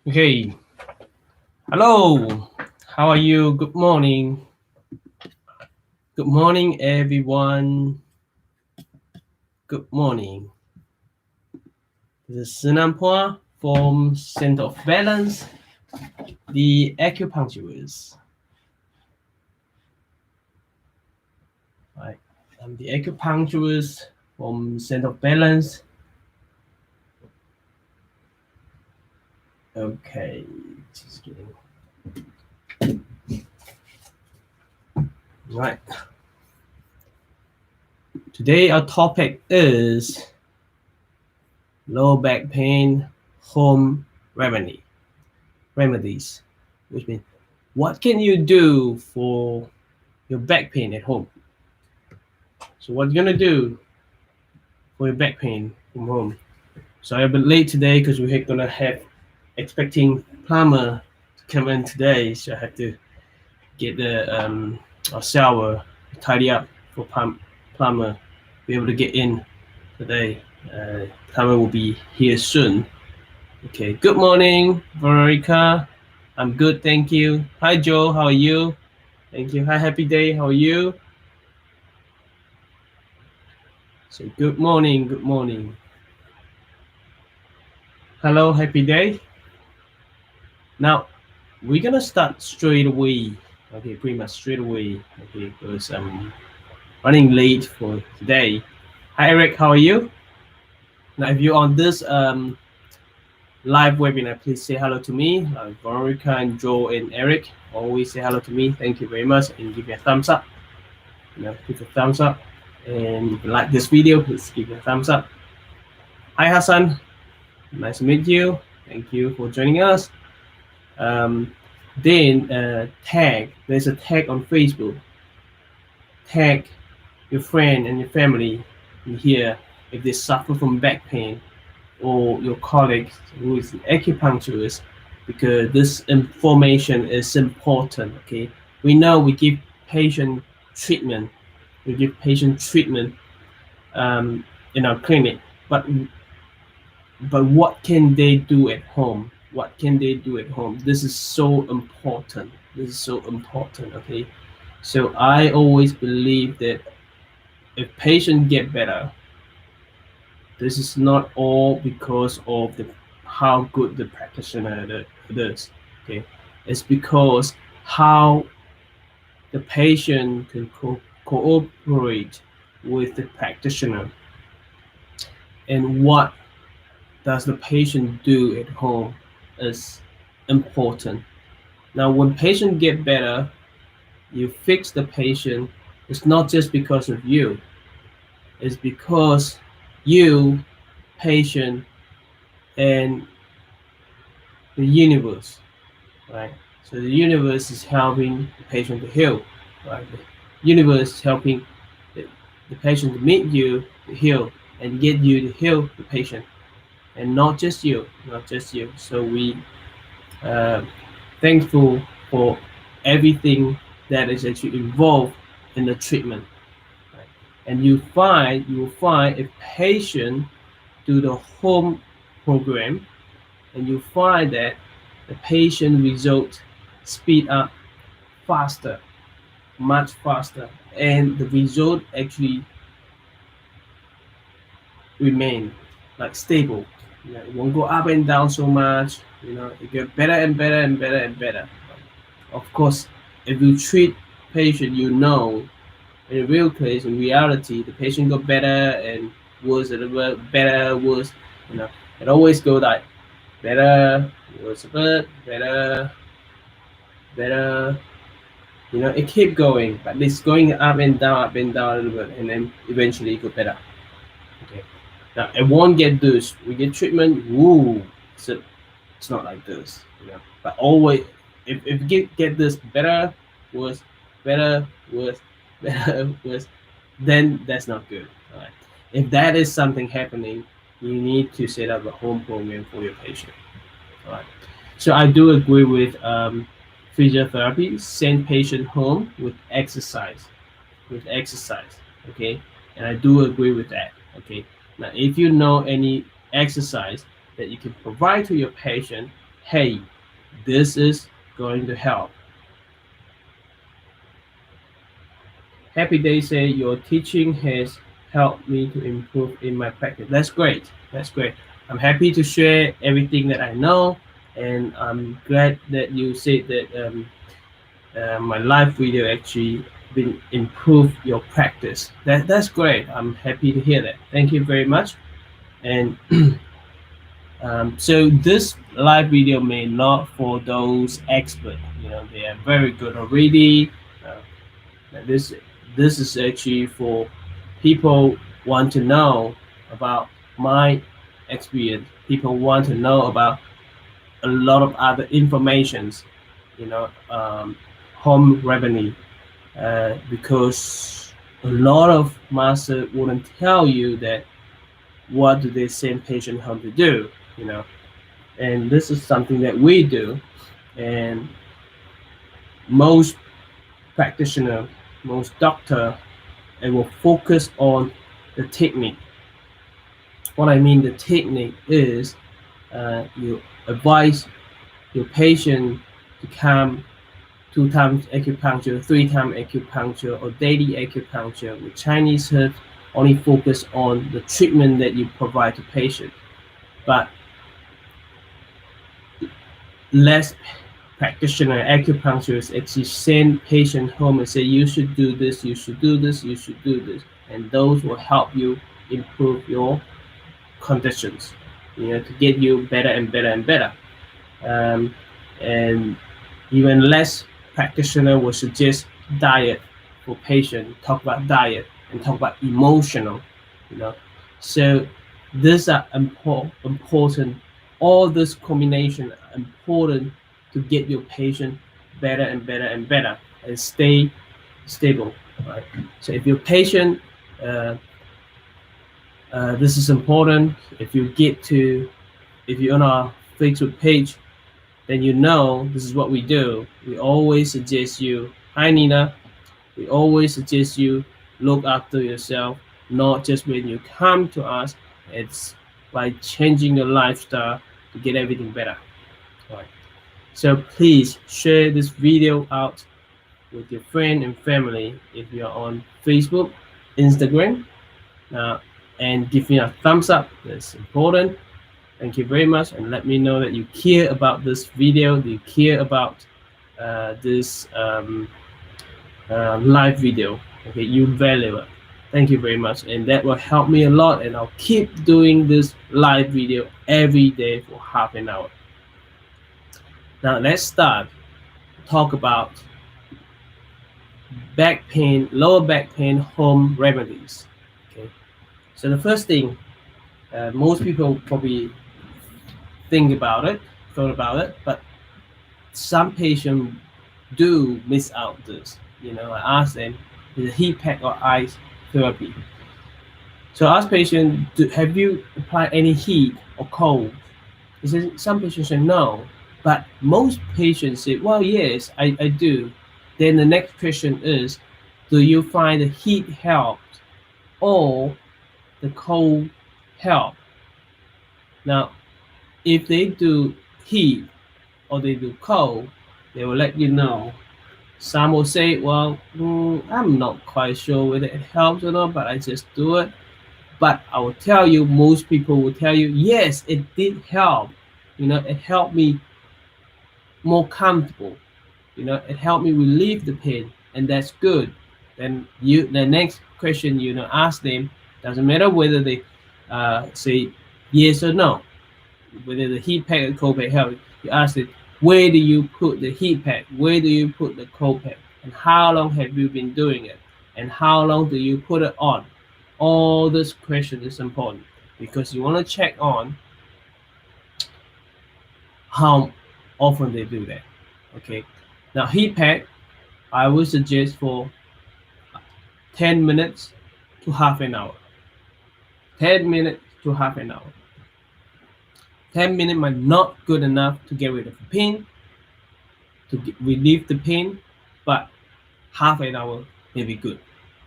Okay. Hello. How are you? Good morning. Good morning, everyone. Good morning. This is Phua from Center of Balance, the acupuncturist. Right. I'm the acupuncturist from Center of Balance. Okay. Just kidding. Right. Today our topic is low back pain home remedies, which means what can you do for your back pain at home? So what you're gonna do for your back pain from home? Sorry, I'm a bit late today because we're gonna have expecting plumber to come in today, so I have to get the our shower tidy up for plumber be able to get in today. Plumber will be here soon. Okay. Good morning, Veronica. I'm good, thank you. Hi, Joe. How are you? Thank you. Hi, Happy Day. How are you? So good morning. Good morning. Hello, Happy Day. Now we're gonna start straight away. Okay, pretty much straight away. Okay, because I'm running late for today. Hi, Eric. How are you? Now, if you're on this live webinar, please say hello to me. Veronica and Joe and Eric always say hello to me. Thank you very much, and give me a thumbs up. Give a thumbs up, and if you like this video, please give me a thumbs up. Hi, Hassan. Nice to meet you. Thank you for joining us. Then tag. There's a tag on Facebook. Tag your friend and your family in here if they suffer from back pain, or your colleague who is an acupuncturist, because this information is important. Okay, we know we give patient treatment. We give patient treatment in our clinic, but what can they do at home? What can they do at home? This is so important. This is so important. Okay, so I always believe that if patients get better, this is not all because of the how good the practitioner is. Okay, it's because how the patient can cooperate with the practitioner, and what does the patient do at home is important. Now, when patient get better, you fix the patient. It's not just because of you. It's because you, patient, and the universe, right? So the universe is helping the patient to heal, right? The universe is helping the patient to meet you, to heal, and get you to heal the patient, and not just you, not just you. So we thankful for everything that is actually involved in the treatment, right? And you will find if patient do the home program, and you find that the patient results speed up faster, much faster, and the result actually remain like stable. It won't go up and down so much. It get better and better and better and better. Of course, if you treat patient, in real case, in reality, the patient got better and worse, a little bit better, worse. It always go like better, worse a bit, better, better. It keep going, but it's going up and down a little bit, and then eventually it got better. Okay. Now it won't get this. We get treatment. Woo. So it's not like this. But always, if get this better, worse, better, worse, better, worse, then that's not good. All right. If that is something happening, you need to set up a home program for your patient. All right. So I do agree with physiotherapy. Send patient home with exercise. Okay, and I do agree with that. Okay, now if you know any exercise that you can provide to your patient, hey, this is going to help. Happy Day say your teaching has helped me to improve in my practice. That's great. That's great. I'm happy to share everything that I know, and I'm glad that you said that my live video actually been improve your practice. That's great. I'm happy to hear that. Thank you very much. And so this live video may not for those experts. They are very good already. Uh, this this is actually for people want to know about my experience. People want to know about a lot of other informations. Home remedy, because a lot of master wouldn't tell you that what do they send patient home to do. And this is something that we do, and most practitioner, most doctor, and will focus on the technique. What I mean the technique is you advise your patient to come 2 times acupuncture, 3 times acupuncture, or daily acupuncture with Chinese herbs. Only focus on the treatment that you provide to patient, but less practitioner acupuncturists actually send patient home and say you should do this, you should do this, you should do this, and those will help you improve your conditions, to get you better and better and better. And even less practitioner will suggest diet for patient, talk about diet and talk about emotional. So these are important. All this combination are important to get your patient better and better and better and stay stable. Right? So if your patient, this is important. If you're on our Facebook page, then this is what we do. We always suggest you, hi Nina, we always suggest you look after yourself, not just when you come to us. It's by changing your lifestyle to get everything better. All right. So please share this video out with your friend and family if you're on Facebook, Instagram, and give me a thumbs up. That's important. Thank you very much, and let me know that you care about this video, that you care about this live video. Okay, you value it. Thank you very much, and that will help me a lot, and I'll keep doing this live video every day for half an hour. Now let's start talk about back pain, lower back pain home remedies. Okay, so the first thing, most people probably thought about it, but some patients do miss out this. I ask them, is it heat pack or ice therapy? So I ask patients, have you applied any heat or cold? Some patients say no, but most patients say, well, yes, I do. Then the next question is, do you find the heat helped or the cold help? Now, if they do heat or they do cold, they will let you know. Some will say, well, I'm not quite sure whether it helps or not, but I just do it. But I will tell you, most people will tell you, yes, it did help. It helped me more comfortable. It helped me relieve the pain, and that's good. Then the next question, ask them, doesn't matter whether they say yes or no, whether the heat pack or cold pack help. You ask them, where do you put the heat pack? Where do you put the cold pack? And how long have you been doing it? And how long do you put it on? All this question is important because you want to check on how often they do that. Okay. Now heat pack, I would suggest for 10 minutes to half an hour. 10 minutes to half an hour. 10 minutes might not good enough to get rid of the pain, to relieve the pain, but half an hour may be good.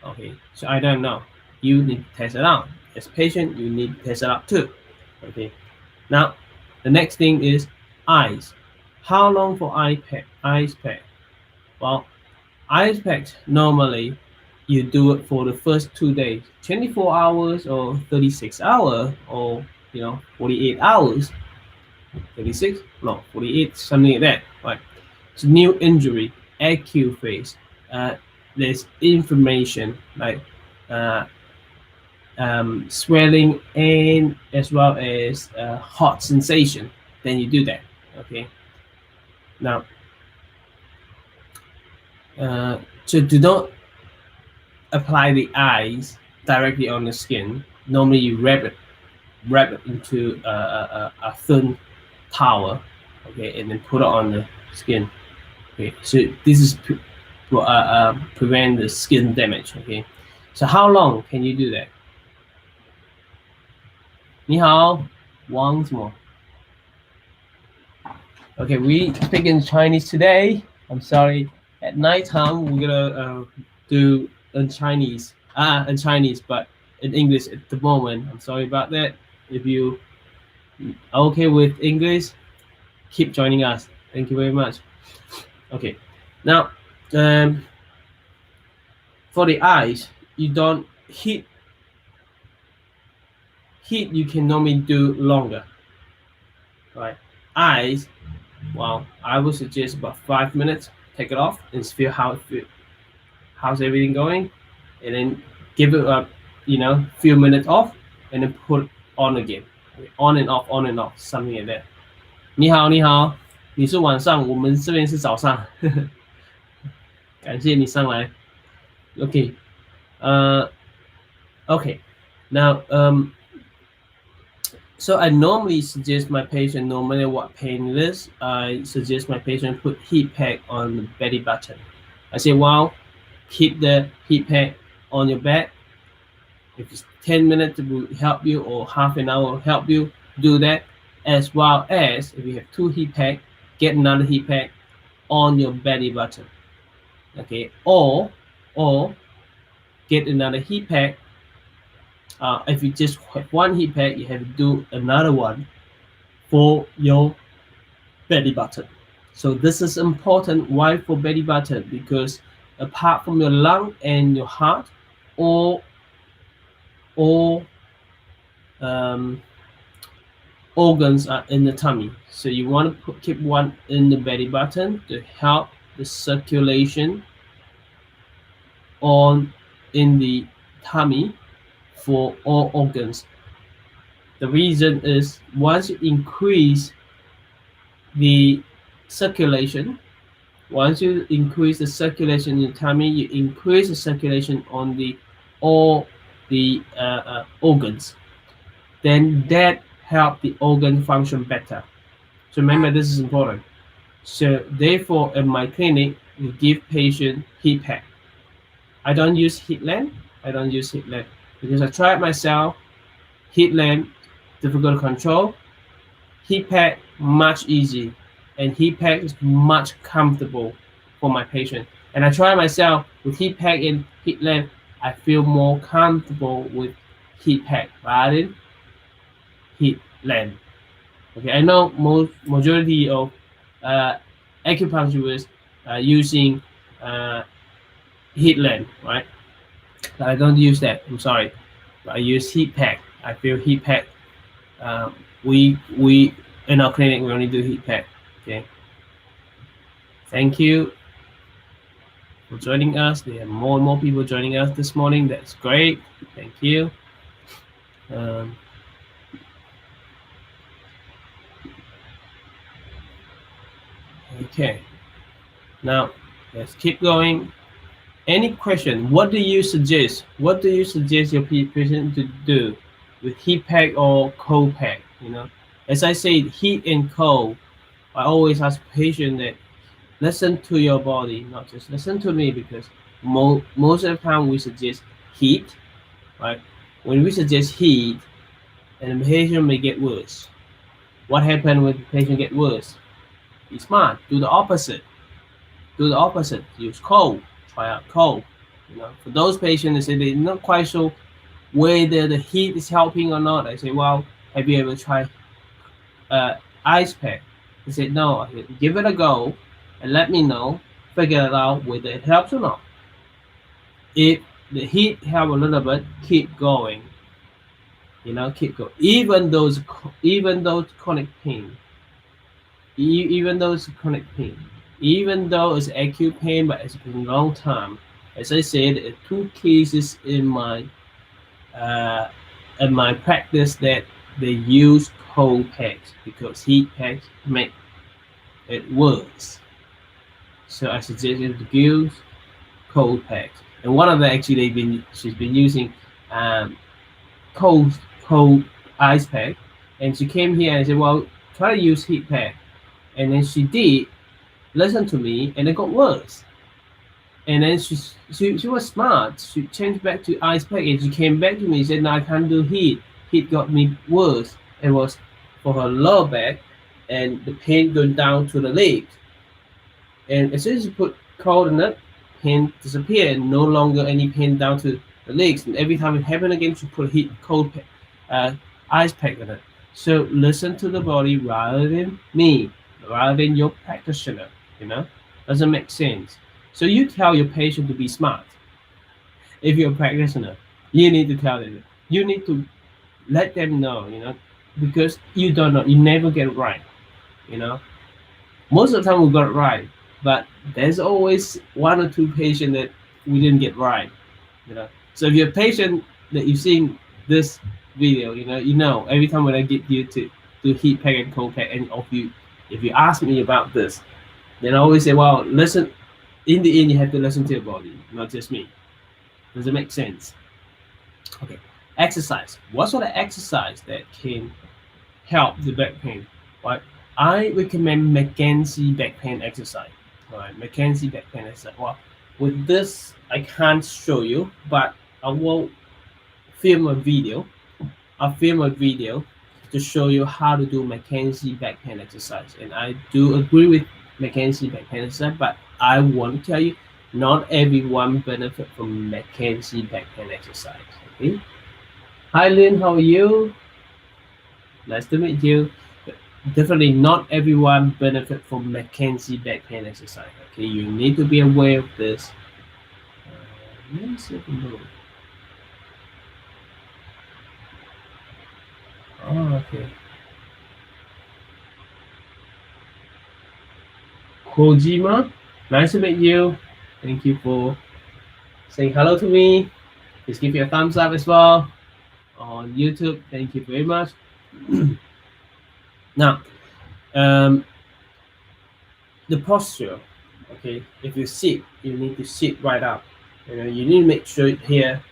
Okay, so I don't know. You need to test it out. As a patient, you need to test it out too. Okay, now the next thing is Ice. How long for ice pack? Well, ice pack normally you do it for the first 2 days, 24 hours or 36 hours or 48 hours. 36? No, 48, something like that. Right. It's new injury, acute phase. There's inflammation like swelling and as well as hot sensation. Then you do that. Okay. Now, so do not apply the ice directly on the skin. Normally, you wrap it into a thin towel, okay, and then put it on the skin. Okay, so this is prevent the skin damage. Okay, so how long can you do that? 你好, once more. Okay, we speak in Chinese today. I'm sorry. At night time, we're gonna do in Chinese. In Chinese, but in English at the moment. I'm sorry about that. If you are okay with English, keep joining us. Thank you very much. Okay, now for the eyes, you don't heat. You can normally do longer. Right, eyes. Well, I would suggest about 5 minutes. Take it off and feel how it feels. How's everything going? And then give it a few minutes off, and then put on again. On and off, something like that. 你好，你好，你是晚上，我们这边是早上。感谢你上来。Okay, okay. Now, so I normally suggest my patient, no matter what pain it is, I suggest my patient put heat pack on the belly button. I say, well, keep the heat pack on your back. If it's 10 minutes to help you or half an hour will help you, do that. As well as if you have 2 heat pack, get another heat pack on your belly button. Okay, or get another heat pack. If you just have 1 heat pack, you have to do another one for your belly button. So this is important. Why for belly button? Because apart from your lung and your heart, all organs are in the tummy. So you want to keep one in the belly button to help the circulation in the tummy for all organs. The reason is once you increase the circulation, in the tummy, you increase the circulation on all the organs. Then that help the organ function better. So remember, this is important. So therefore, in my clinic, we give patient heat pack. I don't use heat lamp. Because I tried myself. Heat lamp difficult to control. Heat pack much easy, and heat pack is much comfortable for my patient. And I try myself with heat pack and heat lamp. I feel more comfortable with heat pack rather than heat lamp. Okay, I know majority of acupuncturists are using heat lamp, right? But I don't use that. I'm sorry. I use heat pack. I feel heat pack. We in our clinic we only do heat pack. Okay. Thank you for joining us. There are more and more people joining us this morning. That's great. Thank you. Okay. Now let's keep going. Any question? What do you suggest? What do you suggest your patient to do with heat pack or cold pack? As I said, heat and cold. I always ask patient that listen to your body, not just listen to me, because most of the time we suggest heat, right? When we suggest heat, and the patient may get worse. What happens when the patient get worse? Be smart. Do the opposite. Use cold. Try out cold. For those patients that say they're not quite sure whether the heat is helping or not, I say, well, have you ever tried ice pack? He said, no. I said, give it a go and let me know, figure it out whether it helps or not. If the heat help a little bit, keep going. Keep going. Even those chronic pain, even though it's chronic pain, even though it's acute pain, but it's been a long time. As I said, two cases uh, in my practice that they use cold packs because heat packs make it worse. So I suggested to use cold packs, and one of them actually she's been using um, cold cold ice pack, and she came here and said, "Well, try to use heat pack," and then she did listen to me, and it got worse. And then she was smart. She changed back to ice pack, and she came back to me and said, "No, I can't do heat. Heat got me worse." It was for her lower back, and the pain going down to the legs. And as soon as you put cold in it, pain disappear, and no longer any pain down to the legs. And every time it happened again, she put uh, ice pack in it. So listen to the body rather than me, rather than your practitioner. Doesn't make sense. So you tell your patient to be smart. If you're a practitioner, you need to tell them. You need to let them know. Because you don't know, you never get it right. You know, most of the time we got it right, but there's always one or two patients that we didn't get right. So if you're a patient that you've seen this video, every time when I get you to do heat pack and cold pack, and if you ask me about this, then I always say, well, listen. In the end, you have to listen to your body, not just me. Does it make sense? Okay. Exercise. What sort of exercise that can help the back pain? Right. I recommend McKenzie back pain exercise. Right. McKenzie back pain exercise. Well, with this, I can't show you, but I will film a video. I'll film a video to show you how to do McKenzie back pain exercise. And I do agree with McKenzie back pain exercise, but I want to tell you, not everyone benefit from McKenzie back pain exercise. Okay. Hi Lynn, how are you? Nice to meet you. Definitely not everyone benefit from McKenzie back pain exercise. Okay, you need to be aware of this. Let me see if I know. Oh, okay. Kojima, nice to meet you. Thank you for saying hello to me. Please give me a thumbs up as well on YouTube. Thank you very much. Now, the posture. Okay, if you sit, you need to sit right up. You need to make sure here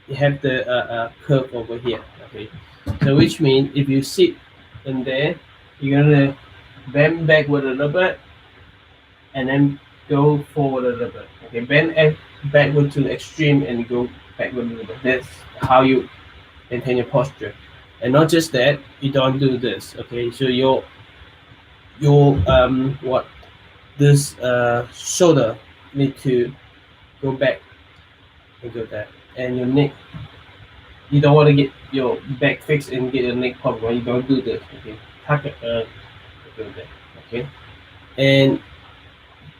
you have the curve over here. Okay, so which means if you sit in there, you're gonna bend backward a little bit and then go forward a little bit. Okay, bend backward to the extreme and go backward a little bit. That's how you maintain your posture. And not just that, you don't do this. Okay, so your this shoulder need to go back and go there, and your neck. You don't want to get your back fixed and get your neck problem. You don't do this. Okay, tuck it. Do that. Okay, and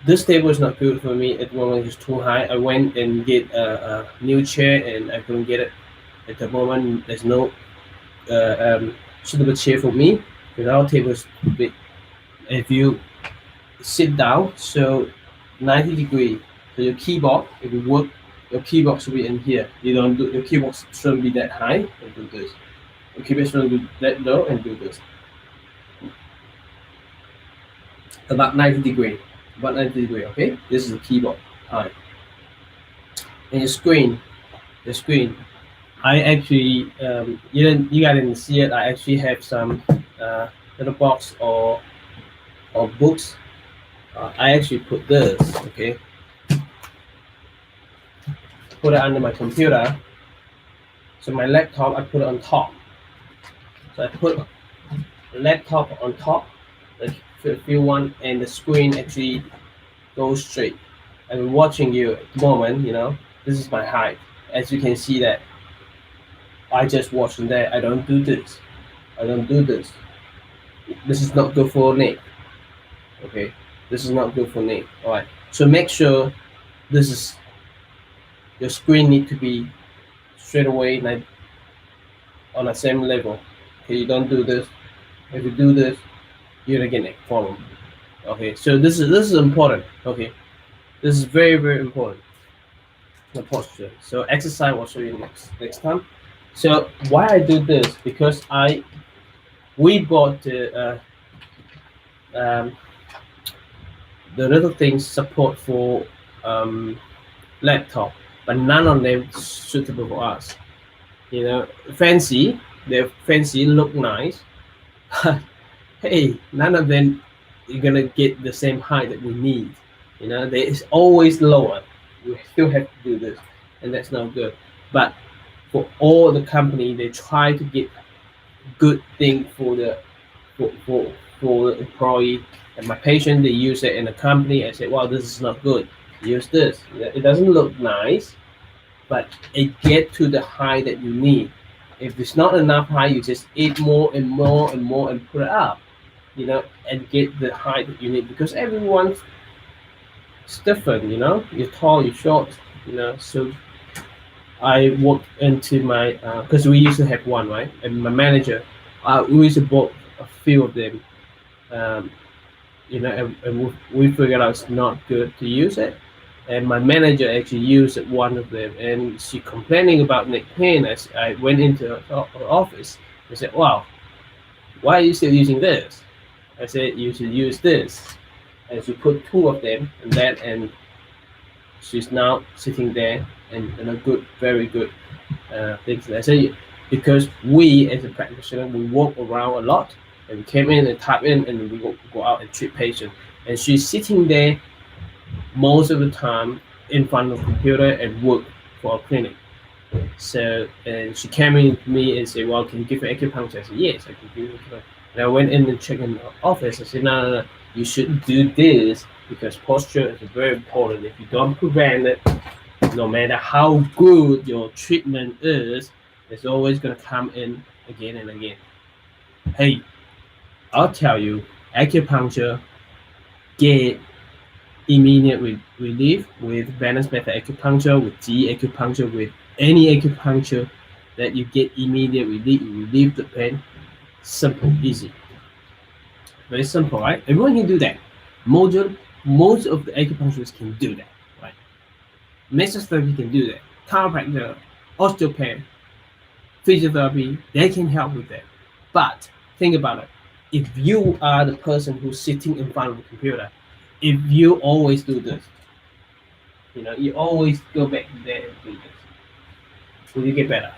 this table is not good for me at the moment. It's too high. I went and get a new chair and I couldn't get it at the moment. There's no suitable chair for me because our table is big. If you sit down, so 90 degree, so your keyboard, if you work, your keyboard should be in here. You don't do your keyboard shouldn't be that high and do this. Your keyboard shouldn't be that low and do this. About 90 degree. About 90 degree, okay? This is the keyboard high. And your screen, I actually you guys didn't see it. I actually have some little box or books. I actually put this, okay? Put it under my computer. So my laptop, I put it on top. So I put the laptop on top, like if you want, and the screen actually goes straight. I'm watching you at the moment. This is my height. As you can see that I just watching there. I don't do this. This is not good for neck. Okay, this is not good for neck. All right. So make sure this is your screen need to be straight away like on the same level. Okay, you don't do this. If you do this, you're gonna get neck problem. Okay, so this is important. Okay, this is very important. The posture. So exercise will show you next time. So why I do this, because we bought um, the little things support for um, laptop, but none of them suitable for us. You know, fancy, they're fancy, look nice. Hey, none of them you're gonna get the same height that we need. You know, there is always lower. We still have to do this, and that's not good. But for all the company, they try to get good thing for the for the employee. And my patient, they use it in the company. I say, well, this is not good. Use this. It doesn't look nice, but it get to the height that you need. If it's not enough height, you just eat more and more and more and put it up, you know, and get the height that you need, because everyone's different, you know. You're tall, you're short, you know. So I walked into my because we used to have one, right, and my manager, we used to bought a few of them, um, you know, and we figured out it's not good to use it. And my manager actually used one of them, and she complaining about neck pain. As I went into her office, I said, "Wow, why are you still using this?" I said, "You should use this." And she put two of them, and she's now sitting there and in a good, very good things. I say, because we as a practitioner, we walk around a lot, and we came in and type in, and we go out and treat patients. And she's sitting there most of the time in front of the computer and work for a clinic. So, and she came in to me and said, "Well, can you give her acupuncture?" I said, "Yes, I can give her acupuncture." And I went in and checked in the office. I said, "No, no, no, you should do this, because posture is very important. If you don't prevent it, no matter how good your treatment is, it's always going to come in again and again." Hey, I'll tell you, acupuncture get immediate relief with balance method acupuncture, with G acupuncture, with any acupuncture, that you get immediate relief the pain. Simple, easy, very simple, right? Everyone can do that. Most of the acupuncturists can do that, right? Massage therapy can do that. Chiropractor, osteopath, physiotherapy, they can help with that. But think about it. If you are the person who's sitting in front of the computer, if you always do this, you know, you always go back there and do this, will you get better?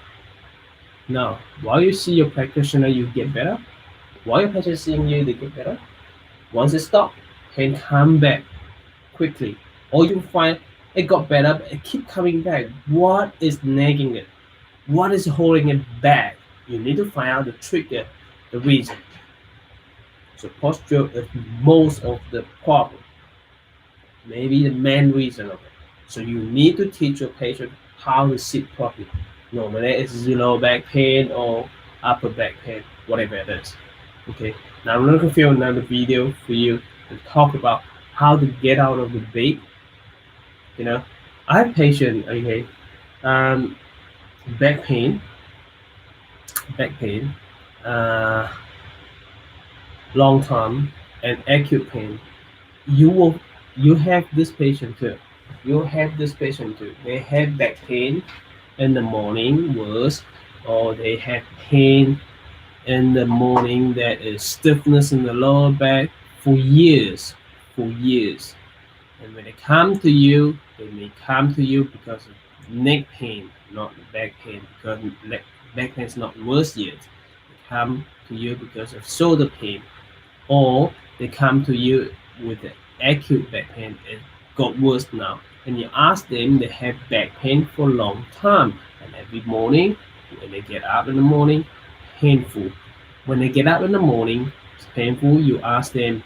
No. While you see your practitioner, you get better. While your patient is seeing you, they get better. Once it stops, can come back quickly. Or you find it got better, but it keep coming back. What is nagging it? What is holding it back? You need to find out the trigger, the reason. So posture is most of the problem, maybe the main reason of it. So you need to teach your patient how to sit properly. Normally it's low back pain or upper back pain, whatever it is. Okay, now I'm going to film another video for you to talk about how to get out of the bed. You know, I have patient, okay, back pain, uh, long term, and acute pain. You have this patient too. You have this patient too. They have back pain in the morning, worse, or they have pain in the morning that is stiffness in the lower back for years, for years. And when they come to you, they may come to you because of neck pain, not back pain, because back pain is not worse yet. They come to you because of shoulder pain, or they come to you with the acute back pain. It got worse now. And you ask them, they have back pain for a long time. And every morning, when they get up in the morning, painful. When they get up in the morning, it's painful. You ask them,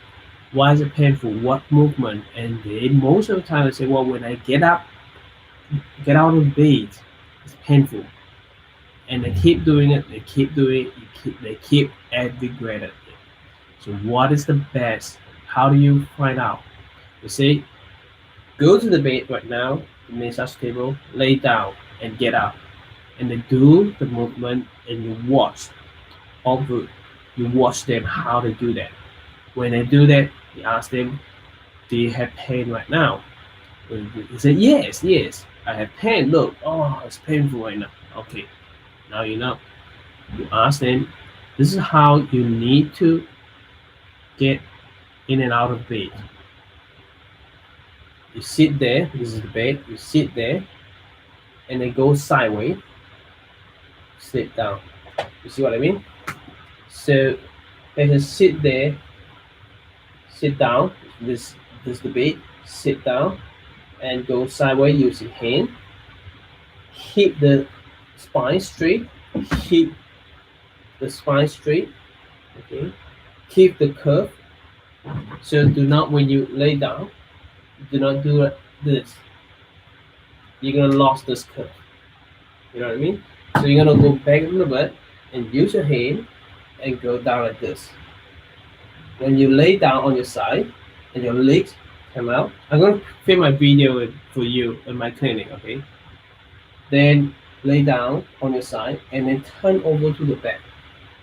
why is it painful? What movement? And they most of the time they say, well, when I get up, get out of bed, it's painful. And they keep doing it, they keep doing it, they keep aggravated it. So what is the best? How do you find out? You see, go to the bed right now, the massage table, lay down and get up. And then do the movement and you watch over. You watch them how they do that. When they do that, you ask them, do you have pain right now? He said, yes, yes, I have pain. Look, oh, it's painful right now. Okay, now you know. You ask them, this is how you need to get in and out of bed. You sit there, this is the bed, you sit there, and then go sideways, sit down. You see what I mean? So they just sit there, sit down, this is the bed, sit down, and go sideways using hand. Keep the spine straight, keep the spine straight, okay? Keep the curve. So do not, when you lay down, do not do this. You're gonna lose this curve. You know what I mean? So you're gonna go back a little bit and use your hand and go down like this. When you lay down on your side and your legs come out, I'm gonna film my video for you in my clinic, okay? Then lay down on your side and then turn over to the back.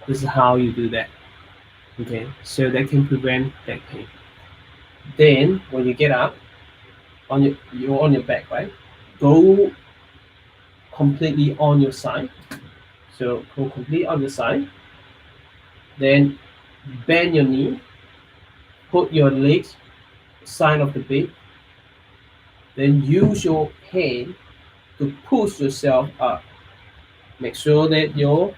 This is how you do that. Okay, so that can prevent back pain. Then when you get up, you're on your back, right? Go completely on your side. So go completely on the side. Then bend your knee. Put your legs side of the bed. Then use your hand to push yourself up. Make sure that you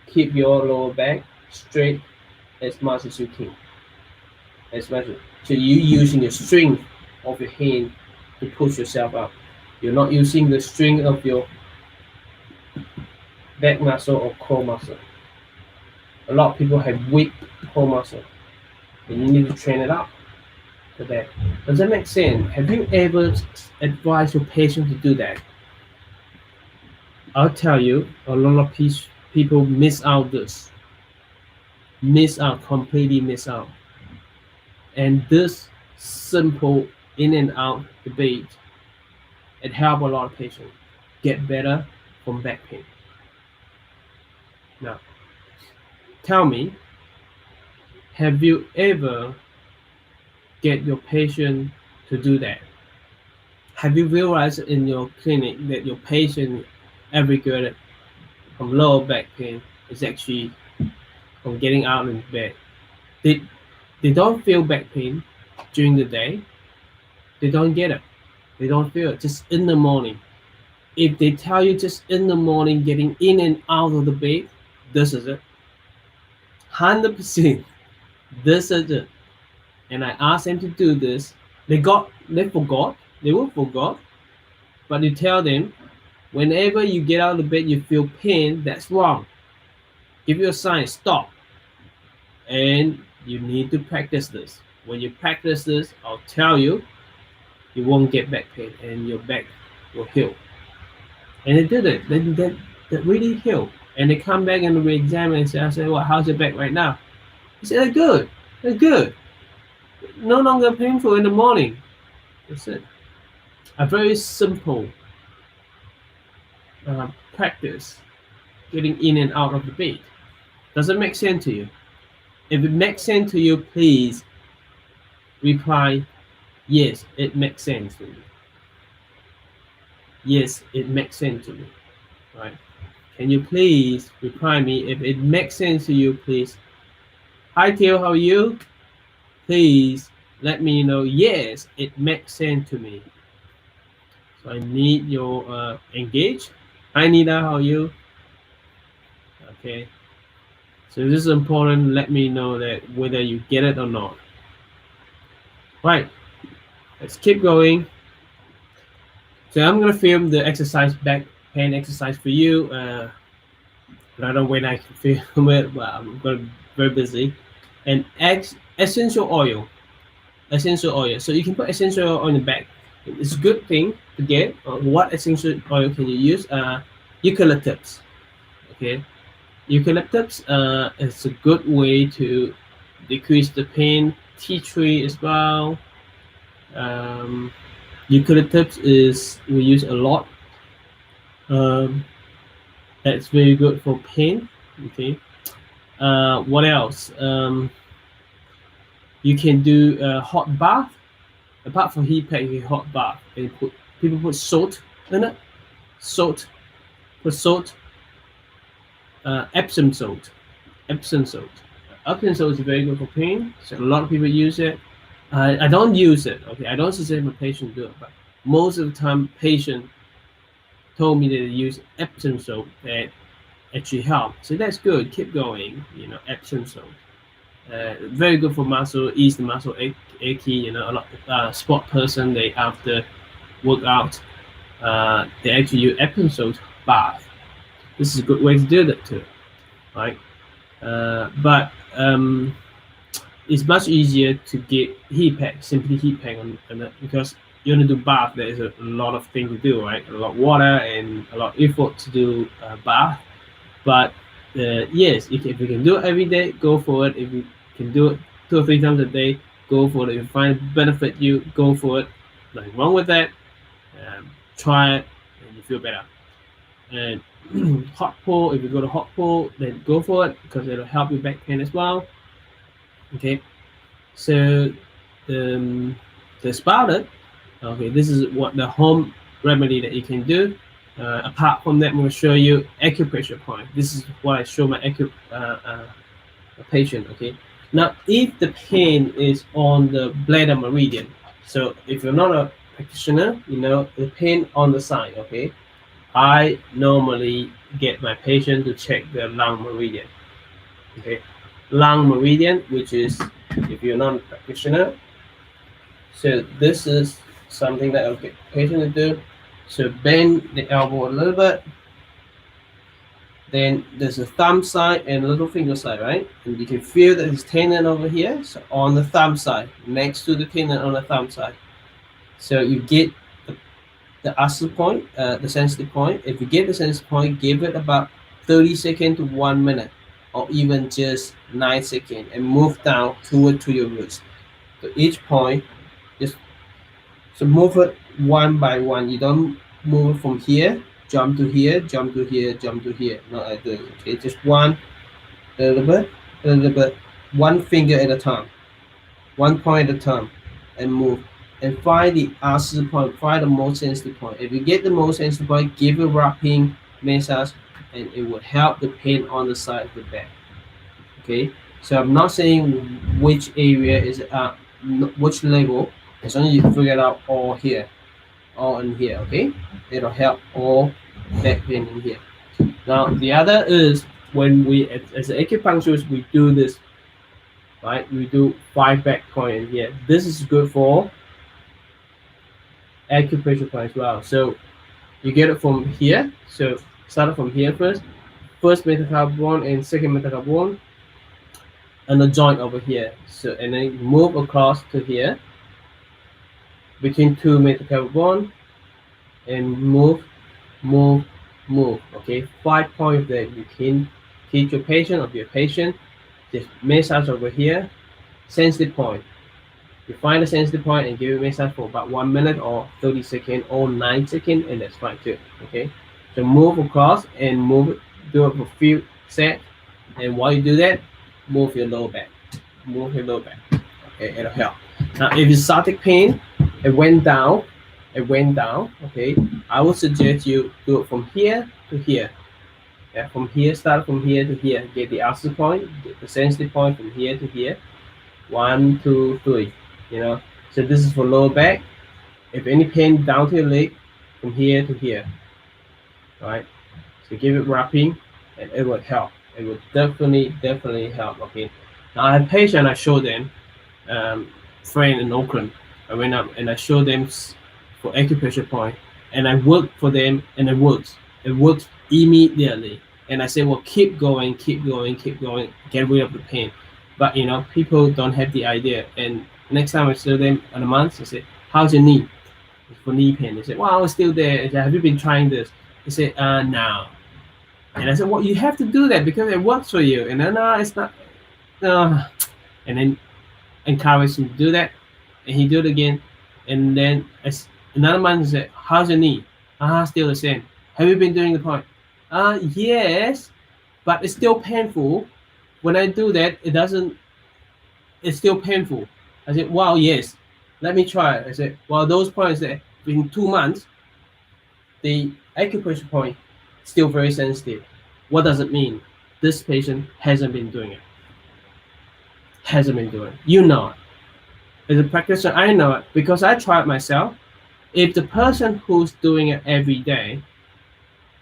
keep your lower back straight as much as you can. So you using the strength of your hand to push yourself up. You're not using the strength of your back muscle or core muscle. A lot of people have weak core muscle, and you need to train it up for that. Does that make sense? Have you ever advised your patient to do that? I'll tell you, a lot of people miss out this. Completely miss out. And this simple in and out debate, it helps a lot of patients get better from back pain. Now, tell me, have you ever get your patient to do that? Have you realized in your clinic that your patient every good from lower back pain is actually from getting out of bed? They don't feel back pain during the day. They don't get it. They don't feel it. Just in the morning. If they tell you just in the morning getting in and out of the bed, this is it. 100%. This is it. And I asked them to do this. They forgot. They will forgot. But you tell them, whenever you get out of the bed, you feel pain, that's wrong. Give you a sign, stop. And you need to practice this. When you practice this, I'll tell you, you won't get back pain and your back will heal. And they did it. They really healed. And they come back and re-examine and say, I said, well, how's your back right now? He said, they're good. No longer painful in the morning. That's it. A very simple practice getting in and out of the bed. Does it make sense to you? If it makes sense to you, please reply, yes, it makes sense to me. Yes, it makes sense to me. Right? Can you please reply me if it makes sense to you, please? Hi, Theo, how are you? Please let me know, yes, it makes sense to me. So I need your engage. Hi, Nida, how are you? Okay. So this is important. Let me know that whether you get it or not. Right. Let's keep going. So I'm gonna film the exercise, back pain exercise for you. I don't know when I can film it, but I'm gonna be very busy. And essential oil. So you can put essential oil on the back. It's a good thing to get. What essential oil can you use? Eucalyptus. Okay. Eucalyptus is a good way to decrease the pain. Tea tree as well. Eucalyptus is we use a lot. That's very good for pain. Okay. What else? You can do a hot bath. Apart from heat pack, you hot bath. And people put salt in it. Put salt. Epsom salt. Epsom salt is very good for pain. So a lot of people use it. I don't use it. Okay, I don't suggest my patient do it, but most of the time, patient told me that they use Epsom salt that actually help. So that's good. Keep going. You know, Epsom salt. Very good for muscle, ease the muscle achy. You know, a lot sport person, they after workout, they actually use Epsom salt bath. This is a good way to do that too, right? But it's much easier to get heat pack, simply heat pack on it, because you want to do bath. There is a lot of things to do, right? A lot of water and a lot of effort to do bath. But yes, if you can do it every day, go for it. If you can do it 2 or 3 times a day, go for it. If you find it benefit you, go for it. Nothing wrong with that. Try it and you feel better. And hot pool, if you go to hot pool, then go for it because it'll help your back pain as well. Okay, so that's about it. Okay, this is what the home remedy that you can do. Apart from that, I'm going to show you acupressure point. This is what I show my patient. Okay, now if the pain is on the bladder meridian, so if you're not a practitioner, you know the pain on the side. Okay, I normally get my patient to check the lung meridian. Okay, lung meridian, which is if you're not a practitioner. So this is something that I'll get the patient to do. So bend the elbow a little bit. Then there's a thumb side and a little finger side, right? And you can feel that it's tendon over here. So on the thumb side, next to the tendon on the thumb side. So you get the ulcer point, the sensitive point. If you get the sensitive point, give it about 30 seconds to 1 minute, or even just 9 seconds, and move down toward to your wrist. So each point, just so move it one by one. You don't move from here, jump to here, jump to here, jump to here. Not like this. Okay, just one, a little bit, one finger at a time, 1 point at a time, and move. And find the ulcer point, find the most sensitive point. If you get the most sensitive point, give it wrapping massage, and it will help the pain on the side of the back. Okay, so I'm not saying which area is which level. As long as you figure it out all here, all in here. Okay, it'll help all back pain in here. Now the other is when we as an acupuncturist we do this, right? We do 5 back point in here. This is good for acupressure point as well. So you get it from here. So start from here first metacarpal bone and second metacarpal bone, and the joint over here. So and then move across to here between 2 metacarpal bone and move. Okay, 5 points that you can teach your patient of your patient. Just massage over here, sensitive point. You find a sensitive point and give it massage for about 1 minute or 30 seconds or 9 seconds, and that's fine too. Okay, so move across and move, do it for a few sets, and while you do that, move your lower back. Okay, it'll help. Now, if it's sciatic pain, it went down. Okay, I would suggest you do it from here to here. Yeah, from here, start from here to here. Get the ulcer point, get the sensitive point from here to here. 1, 2, 3. You know, so this is for lower back. If any pain down to your leg, from here to here. Right. So give it wrapping, and it will help. It will definitely help. Okay. Now I have patient. I show them, friend in Auckland. I went up and I showed them for acupressure point, and I worked for them, and it works. It works immediately. And I said, well, keep going, get rid of the pain. But you know, people don't have the idea. And next time I show them in a month, I say, how's your knee? For knee pain. They say, well, it's still there. I say, have you been trying this? They say, no. And I said, well, you have to do that because it works for you. And then, no, it's not. No. and then encourage him to do that, and he do it again, and then as another month he said, how's your knee? Still the same. Have you been doing the point? Yes, but it's still painful. When I do that, it's still painful. I said, wow, yes, let me try it. I said, well, those points that in 2 months, the acupressure point still very sensitive. What does it mean? This patient hasn't been doing it. You know it. As a practitioner, I know it because I tried myself. If the person who's doing it every day,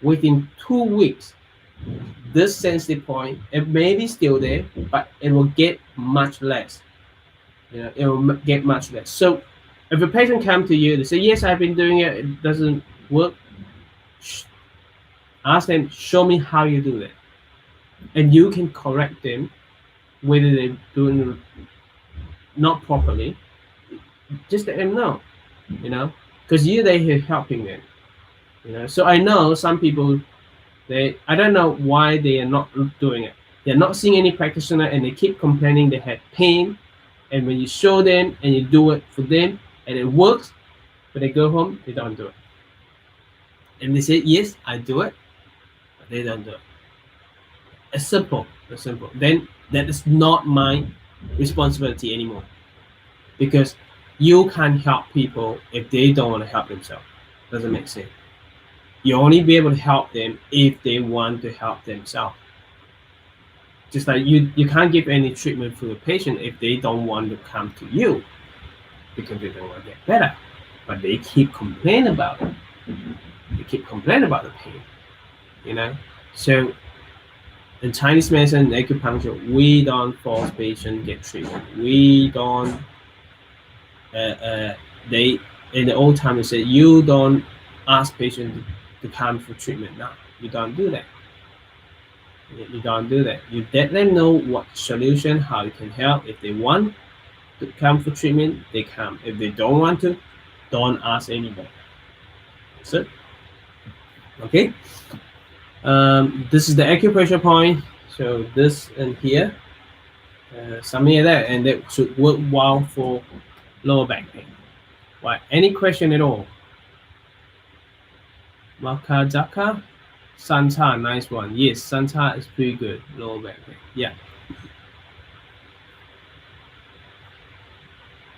within 2 weeks, this sensitive point, it may be still there, but it will get much less. It will get much less. So if a patient comes to you, they say, yes, I've been doing it, it doesn't work, ask them, show me how you do that. And you can correct them whether they're doing it not properly. Just let them know, because you're there helping them. So I know some people, I don't know why they are not doing it. They're not seeing any practitioner and they keep complaining they have pain. And when you show them and you do it for them and it works, but they go home, they don't do it. And they say, yes, I do it, but they don't do it. It's simple. Then that is not my responsibility anymore, because you can't help people if they don't want to help themselves. Doesn't make sense. You only be able to help them if they want to help themselves. Just like you can't give any treatment for the patient if they don't want to come to you, because they don't want to get better, but they keep complaining about it. They keep complaining about the pain, So in Chinese medicine, acupuncture, we don't force patients get treatment. We don't. They in the old time they said you don't ask patients to come for treatment. Now you don't do that. You don't do that. You let them know what solution, how you can help. If they want to come for treatment, they come. If they don't want to, don't ask anybody. That's it. Okay. This is the acupressure point. So this and here, something like that, and that should work well for lower back pain. Right? Any question at all? Makazaka, Santa, nice one. Yes, Santa is pretty good. Lower back pain. Yeah.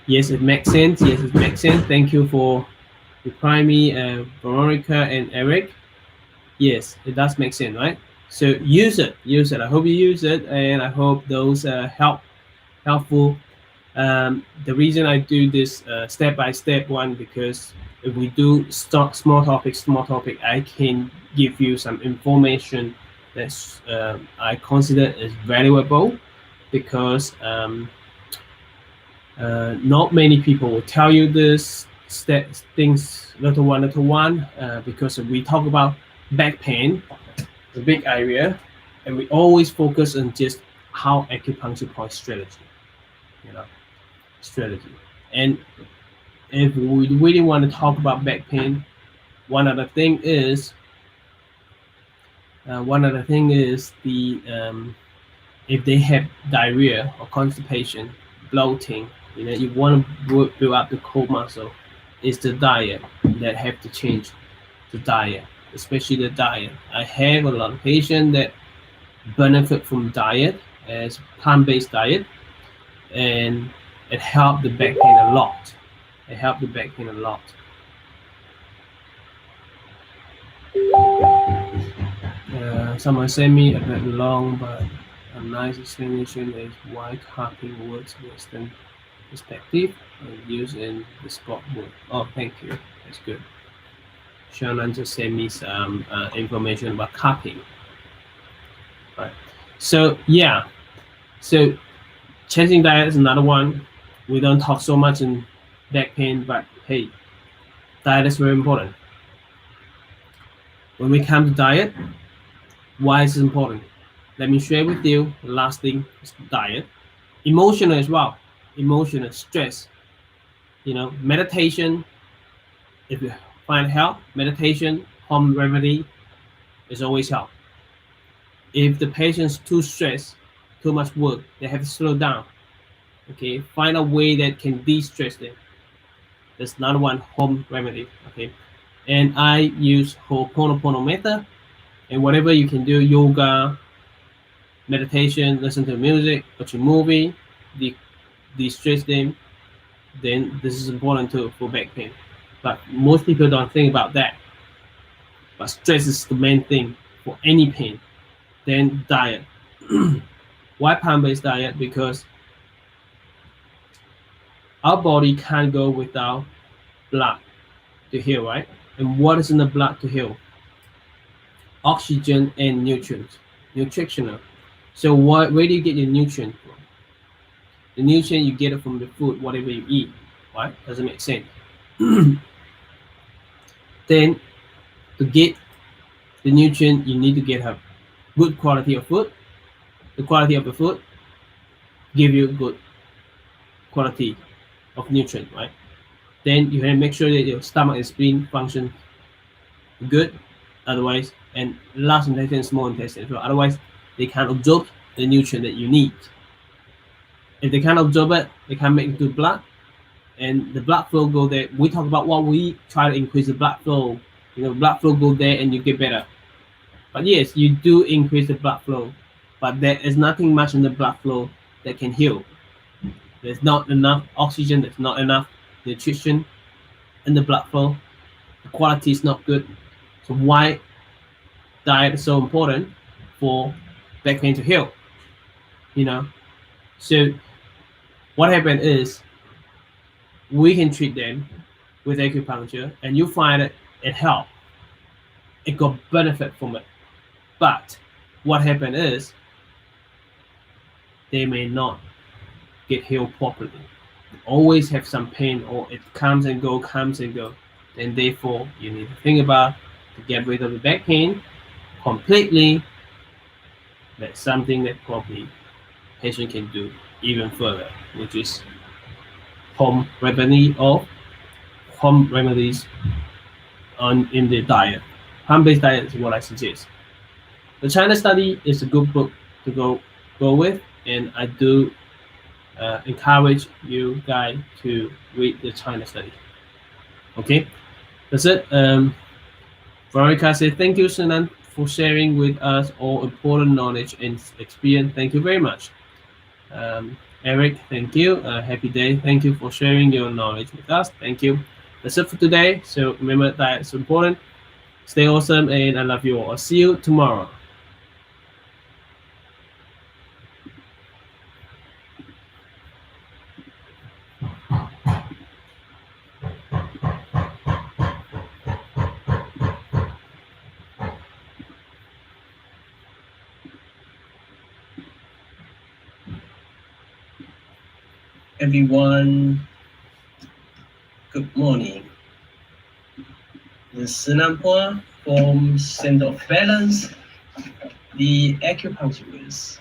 Yes, it makes sense. Thank you for replying me, Veronica and Eric. Yes, it does make sense, right? So use it. I hope you use it, and I hope those helpful. The reason I do this step by step one, because if we do start small topic, I can give you some information that I consider is valuable, because not many people will tell you this things little one, because we talk about back pain, the big area, and we always focus on just how acupuncture point strategy, And if we really want to talk about back pain, one other thing is the if they have diarrhea or constipation, bloating, you want to build up the core muscle, is the diet that have to change. The diet, especially the diet. I have a lot of patients that benefit from diet as plant-based diet, and it helped the back pain a lot. Someone sent me a bit long, but a nice explanation is why cupping works Western perspective and used in the sport work. Oh, thank you. That's good. Shannon just sent me some information about cupping. Right. So yeah. So changing diet is another one. We don't talk so much in back pain, but hey, diet is very important. When we come to diet, why is it important? Let me share with you. The last thing is diet. Emotional as well. Emotional stress. Meditation. If you find help, meditation, home remedy is always help. If the patient's too stressed, too much work, they have to slow down. Okay, find a way that can de-stress them. That's another one, home remedy. Okay, and I use Ho'oponopono method, and whatever you can do, yoga, meditation, listen to music, watch a movie, de-stress them. Then this is important too for back pain. But most people don't think about that. But stress is the main thing for any pain. Then diet. Why plant-based diet? Because our body can't go without blood to heal, right? And what is in the blood to heal? Oxygen and nutrients, nutritional. So where do you get your nutrient from? The nutrient you get it from the food, whatever you eat, right? Does it make sense? Then to get the nutrient, you need to get a good quality of food. The quality of the food give you good quality of nutrient, right? Then you have to make sure that your stomach and spleen function good. Otherwise, and large intestine, small intestine as well. Otherwise, they can't absorb the nutrient that you need. If they can't absorb it, they can't make it to blood, and the blood flow go there. We talk about what we try to increase the blood flow. Blood flow go there and you get better. But yes, you do increase the blood flow, but there is nothing much in the blood flow that can heal. There's not enough oxygen. There's not enough nutrition in the blood flow. The quality is not good. So why diet is so important for back pain to heal? So what happened is we can treat them with acupuncture, and you find it helped. It got benefit from it. But what happened is they may not get healed properly. They always have some pain, or it comes and go, and therefore you need to think about to get rid of the back pain completely. That's something that probably patient can do even further, which is home remedies in the diet. Plant-based diet is what I suggest. The China study is a good book to go with, and I do encourage you guys to read the China study. Okay, that's it. Veronica said, "Thank you, Sunan, for sharing with us all important knowledge and experience. Thank you very much." Eric, thank you. Happy day. Thank you for sharing your knowledge with us. Thank you. That's it for today. So remember that it's important. Stay awesome, and I love you all. I'll see you tomorrow. Everyone, good morning. This is Phua from Center of Balance, the acupuncturist.